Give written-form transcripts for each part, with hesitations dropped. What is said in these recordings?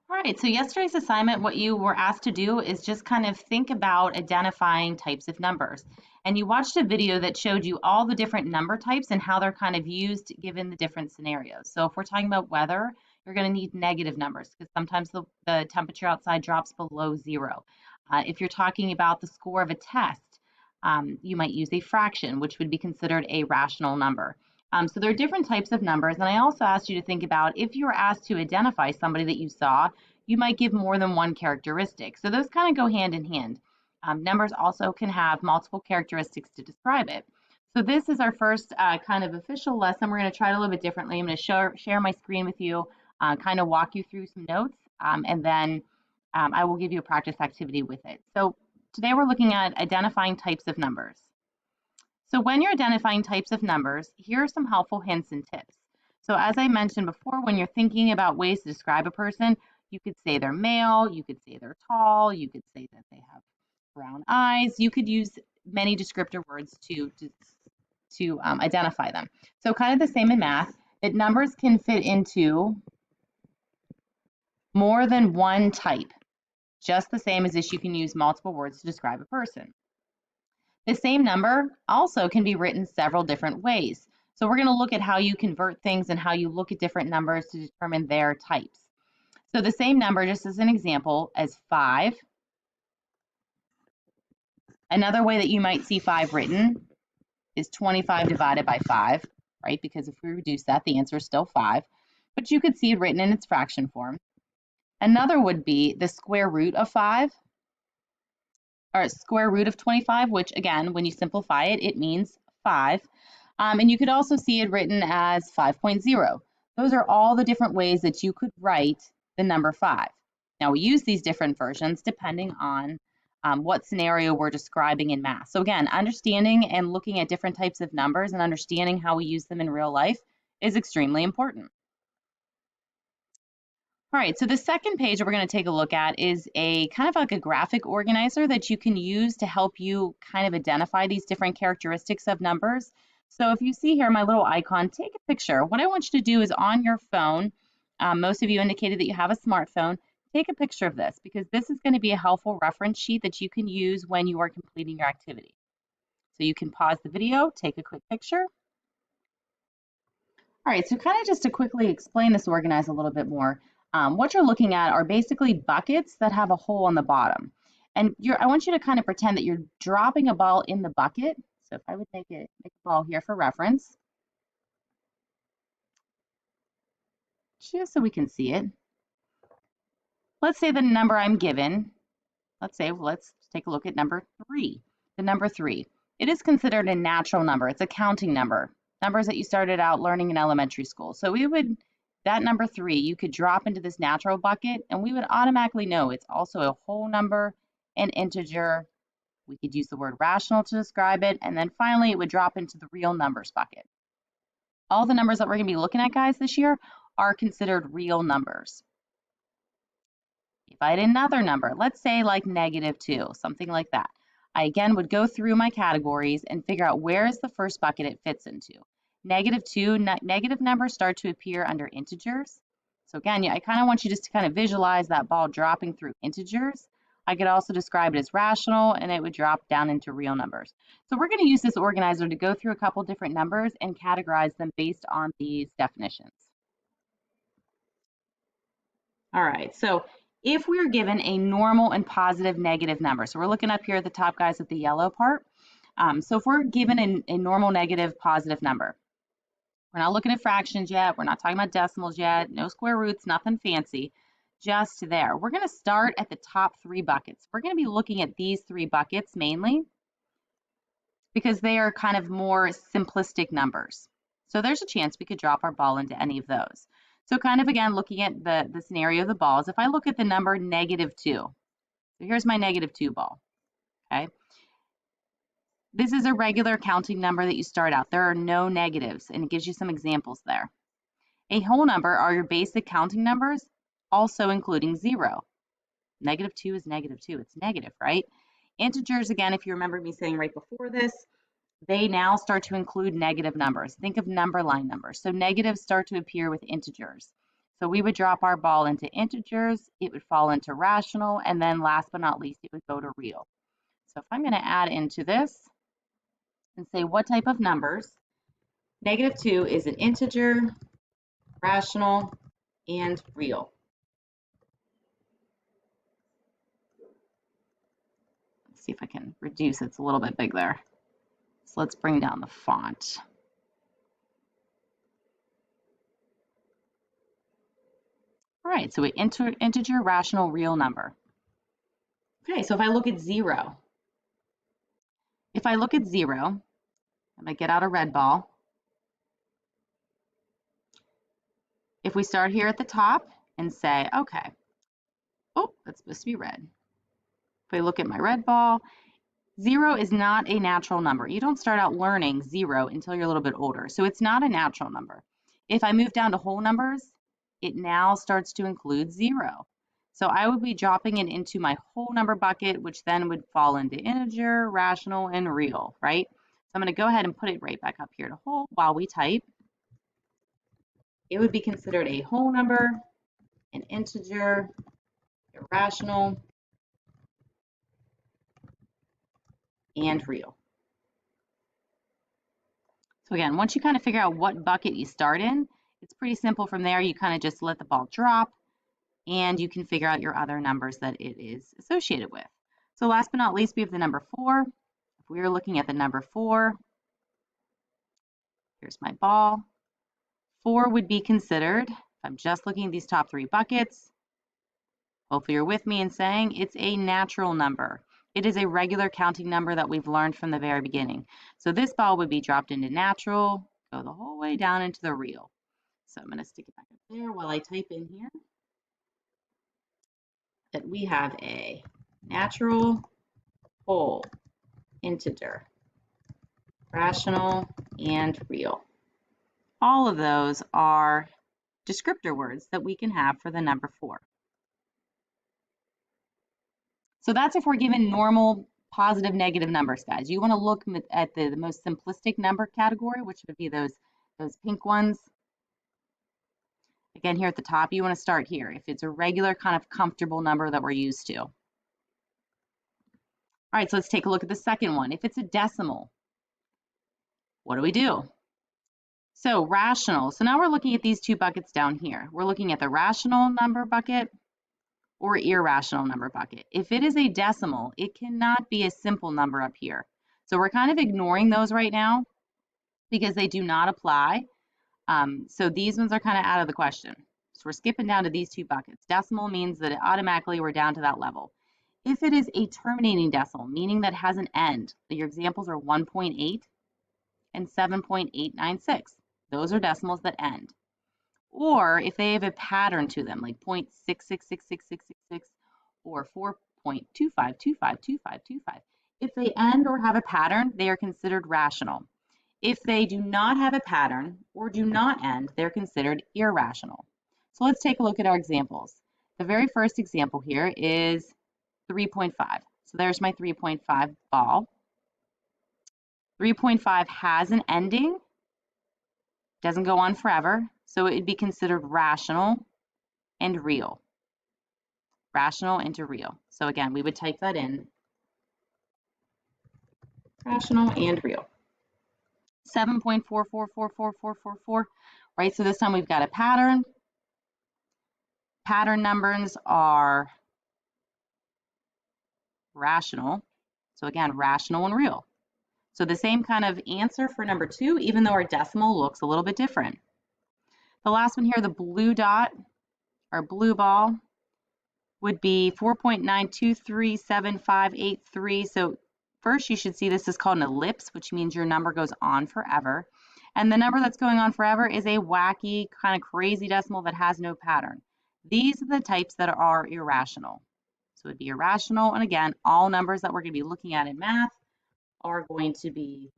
All right, so yesterday's assignment, what you were asked to do is just kind of think about identifying types of numbers. And you watched a video that showed you all the different number types and how they're kind of used given the different scenarios. So if we're talking about weather, you're going to need negative numbers because sometimes the temperature outside drops below zero. If you're talking about the score of a test, you might use a fraction, which would be considered a rational number. So there are different types of numbers. And I also asked you to think about if you were asked to identify somebody that you saw, you might give more than one characteristic. So those kind of go hand in hand. Numbers also can have multiple characteristics to describe it. So this is our first kind of official lesson. We're going to try it a little bit differently. I'm going to share my screen with you, kind of walk you through some notes, and then I will give you a practice activity with it. So today we're looking at identifying types of numbers. So when you're identifying types of numbers, here are some helpful hints and tips. So as I mentioned before, when you're thinking about ways to describe a person, you could say they're male, you could say they're tall, you could say that they have brown eyes. You could use many descriptor words to identify them. So kind of the same in math, that numbers can fit into more than one type, just the same as if you can use multiple words to describe a person. The same number also can be written several different ways. So we're going to look at how you convert things and how you look at different numbers to determine their types. So the same number, just as an example, as 5. Another way that you might see 5 written is 25 divided by 5, right? Because if we reduce that, the answer is still 5. But you could see it written in its fraction form. Another would be the square root of 5, or square root of 25, which again, when you simplify it, it means 5. And you could also see it written as 5.0. Those are all the different ways that you could write the number 5. Now we use these different versions depending on what scenario we're describing in math. So again, understanding and looking at different types of numbers and understanding how we use them in real life is extremely important. All right, so the second page that we're going to take a look at is a kind of like a graphic organizer that you can use to help you kind of identify these different characteristics of numbers. So if you see here my little icon, take a picture. What I want you to do is on your phone, most of you indicated that you have a smartphone, take a picture of this because this is going to be a helpful reference sheet that you can use when you are completing your activity. So you can pause the video, take a quick picture. All right, so kind of just to quickly explain this organize a little bit more, what you're looking at are basically buckets that have a hole on the bottom. And I want you to kind of pretend that you're dropping a ball in the bucket. So if I would make a ball here for reference, just so we can see it. Let's say the number I'm given, let's take a look at number 3. The number 3, it is considered a natural number. It's a counting number, numbers that you started out learning in elementary school. So that number 3, you could drop into this natural bucket and we would automatically know it's also a whole number, an integer. We could use the word rational to describe it. And then finally, it would drop into the real numbers bucket. All the numbers that we're going to be looking at, guys, this year are considered real numbers. If I had another number, let's say like -2, something like that, I again would go through my categories and figure out where is the first bucket it fits into. -2, negative numbers start to appear under integers. So again, I kind of want you just to kind of visualize that ball dropping through integers. I could also describe it as rational and it would drop down into real numbers. So we're going to use this organizer to go through a couple different numbers and categorize them based on these definitions. All right, so if we're given a normal and positive negative number, so we're looking up here at the top, guys, at the yellow part. So if we're given a normal negative positive number, we're not looking at fractions yet, we're not talking about decimals yet, no square roots, nothing fancy, just there. We're going to start at the top 3 buckets. We're going to be looking at these 3 buckets mainly because they are kind of more simplistic numbers. So there's a chance we could drop our ball into any of those. So kind of again, looking at the scenario of the balls, if I look at the number -2, so here's my -2 ball, okay? This is a regular counting number that you start out. There are no negatives, and it gives you some examples there. A whole number are your basic counting numbers, also including 0. -2 is -2, it's negative, right? Integers, again, if you remember me saying right before this, they now start to include negative numbers. Think of number line numbers. So negatives start to appear with integers. So we would drop our ball into integers, it would fall into rational, and then last but not least, it would go to real. So if I'm going to add into this and say what type of numbers, -2 is an integer, rational, and real. Let's see if I can reduce, it's a little bit big there. So let's bring down the font. All right, so we enter integer, rational, real number. Okay, so if I look at 0, if I look at 0, I'm going to get out a red ball. If we start here at the top and say, okay, oh, that's supposed to be red. If I look at my red ball, 0 is not a natural number. You don't start out learning 0 until you're a little bit older. So it's not a natural number. If I move down to whole numbers, it now starts to include 0. So I would be dropping it into my whole number bucket, which then would fall into integer, rational, and real, right? So I'm going to go ahead and put it right back up here to whole while we type. It would be considered a whole number, an integer, irrational, and real. So again, once you kind of figure out what bucket you start in, it's pretty simple from there. You kind of just let the ball drop and you can figure out your other numbers that it is associated with. So last but not least, we have the number 4. If we are looking at the number 4, here's my ball. 4 would be considered, if I'm just looking at these top 3 buckets, hopefully you're with me in saying it's a natural number. It is a regular counting number that we've learned from the very beginning. So this ball would be dropped into natural, go the whole way down into the real. So I'm going to stick it back up there while I type in here that we have a natural, whole, integer, rational, and real. All of those are descriptor words that we can have for the number 4. So that's if we're given normal positive, negative numbers, guys. You want to look at the most simplistic number category, which would be those pink ones. Again, here at the top, you want to start here. If it's a regular kind of comfortable number that we're used to. All right, so let's take a look at the second one. If it's a decimal, what do we do? So rational. So now we're looking at these 2 buckets down here. We're looking at the rational number bucket or irrational number bucket. If it is a decimal, it cannot be a simple number up here. So we're kind of ignoring those right now because they do not apply. So these ones are kind of out of the question. So we're skipping down to these 2 buckets. Decimal means that automatically we're down to that level. If it is a terminating decimal, meaning that has an end, your examples are 1.8 and 7.896. Those are decimals that end. Or if they have a pattern to them, like 0.6666666 or 4.25252525. If they end or have a pattern, they are considered rational. If they do not have a pattern or do not end, they're considered irrational. So let's take a look at our examples. The very first example here is 3.5. So there's my 3.5 ball. 3.5 has an ending, doesn't go on forever, so it would be considered rational and real. Rational into real. So again, we would type that in. Rational and real. 7.44444444, right? So this time we've got a pattern. Pattern numbers are rational. So again, rational and real. So the same kind of answer for number 2, even though our decimal looks a little bit different. The last one here, the blue dot, or blue ball, would be 4.9237583. So first you should see this is called an ellipse, which means your number goes on forever. And the number that's going on forever is a wacky, kind of crazy decimal that has no pattern. These are the types that are irrational. So it'd be irrational, and again, all numbers that we're going to be looking at in math are going to be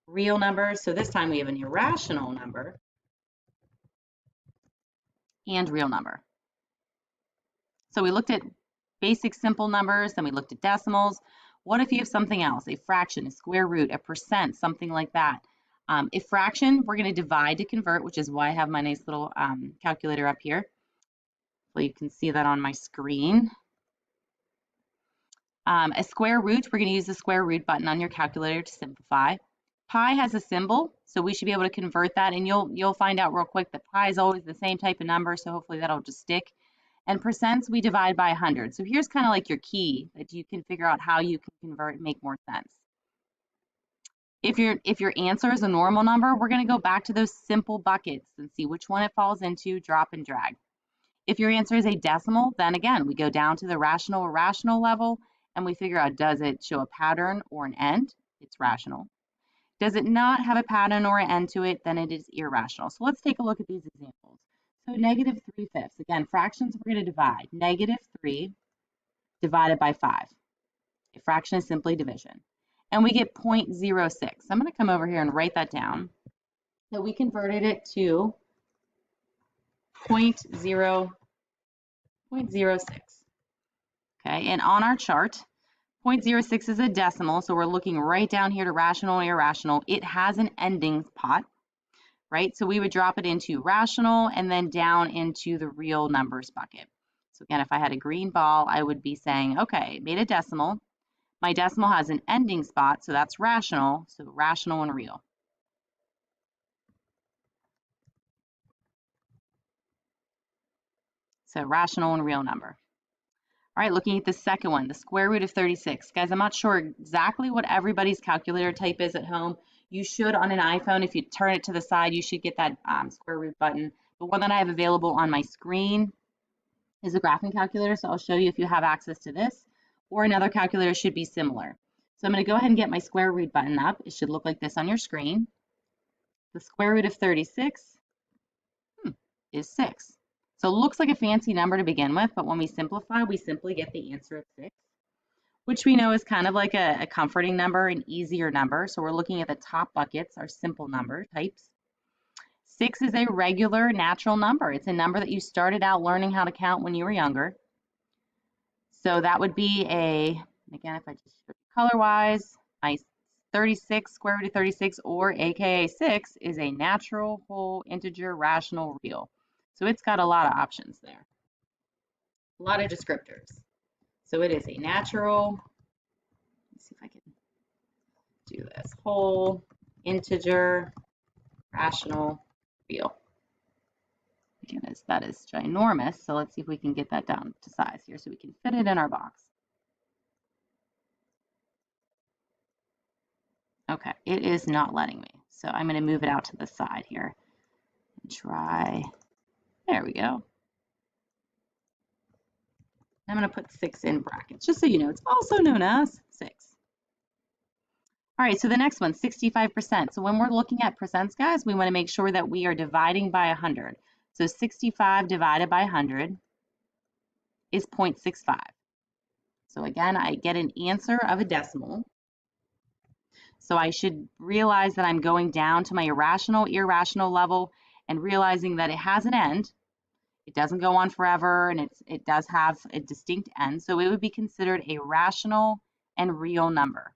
real numbers. So this time we have an irrational number and real number. So we looked at basic simple numbers, then we looked at decimals. What if you have something else, a fraction, a square root, a percent, something like that? If fraction, we're going to divide to convert, which is why I have my nice little calculator up here. So you can see that on my screen. A square root, we're going to use the square root button on your calculator to simplify. Pi has a symbol, so we should be able to convert that, and you'll find out real quick that pi is always the same type of number, so hopefully that'll just stick. And percents, we divide by 100. So here's kind of like your key that you can figure out how you can convert and make more sense. If your answer is a normal number, we're going to go back to those simple buckets and see which one it falls into, drop and drag. If your answer is a decimal, then again, we go down to the rational or irrational level and we figure out, does it show a pattern or an end? It's rational. Does it not have a pattern or an end to it? Then it is irrational. So let's take a look at these examples. So negative 3/5. Again, fractions we're going to divide. Negative 3 divided by 5. A fraction is simply division. And we get 0.06. I'm going to come over here and write that down. So we converted it to 0.06. Okay, and on our chart, 0.06 is a decimal, so we're looking right down here to rational and irrational. It has an ending spot, right? So we would drop it into rational and then down into the real numbers bucket. So again, if I had a green ball, I would be saying, okay, made a decimal. My decimal has an ending spot, so that's rational, so rational and real. So rational and real number. All right, looking at the second one, the square root of 36. Guys, I'm not sure exactly what everybody's calculator type is at home. You should, on an iPhone, if you turn it to the side, you should get that square root button. The one that I have available on my screen is a graphing calculator, so I'll show you if you have access to this, or another calculator should be similar. So I'm going to go ahead and get my square root button up. It should look like this on your screen. The square root of 36 is 6. So it looks like a fancy number to begin with, but when we simplify, we simply get the answer of 6, which we know is kind of like a comforting number, an easier number. So we're looking at the top buckets, our simple number types. 6 is a regular natural number. It's a number that you started out learning how to count when you were younger. So that would be again, if I just show you color-wise, my 36, square root of 36, or AKA 6, is a natural, whole, integer, rational, real. So it's got a lot of options there, a lot of descriptors. So it is a natural, let's see if I can do this, whole, integer, rational, real. Again, that is ginormous, so let's see if we can get that down to size here so we can fit it in our box. Okay, it is not letting me, so I'm going to move it out to the side here and try. There we go. I'm going to put 6 in brackets, just so you know, it's also known as 6. All right, so the next one, 65%. So when we're looking at percents, guys, we want to make sure that we are dividing by 100. So 65 divided by 100 is 0.65. So again, I get an answer of a decimal. So I should realize that I'm going down to my irrational level and realizing that it has an end. It doesn't go on forever, and it does have a distinct end. So it would be considered a rational and real number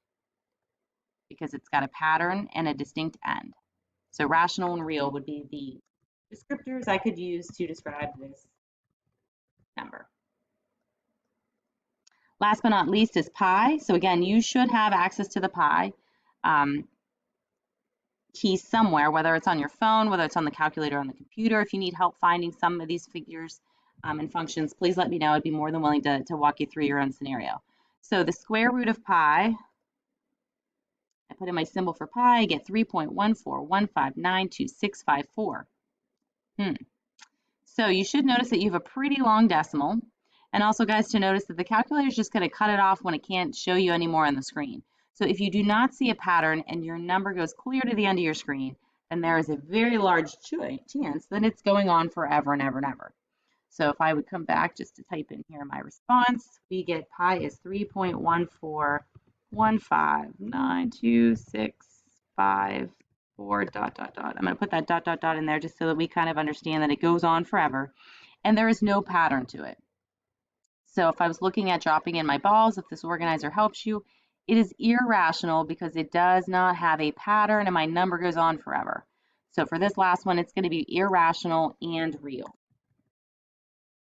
because it's got a pattern and a distinct end. So rational and real would be the descriptors I could use to describe this number. Last but not least is pi. So again, you should have access to the pi key somewhere, whether it's on your phone, whether it's on the calculator on the computer. If you need help finding some of these figures and functions, please let me know. I'd be more than willing to walk you through your own scenario. So the square root of pi, I put in my symbol for pi, I get 3.141592654. So you should notice that you have a pretty long decimal. And also, guys, to notice that the calculator is just going to cut it off when it can't show you anymore on the screen. So if you do not see a pattern and your number goes clear to the end of your screen, then there is a very large chance that it's going on forever and ever and ever. So if I would come back just to type in here my response, we get pi is 3.141592654 dot, dot, dot. I'm going to put that dot, dot, dot in there just so that we kind of understand that it goes on forever. And there is no pattern to it. So if I was looking at dropping in my balls, if this organizer helps you, It is irrational because it does not have a pattern and my number goes on forever. So for this last one, it's going to be irrational and real.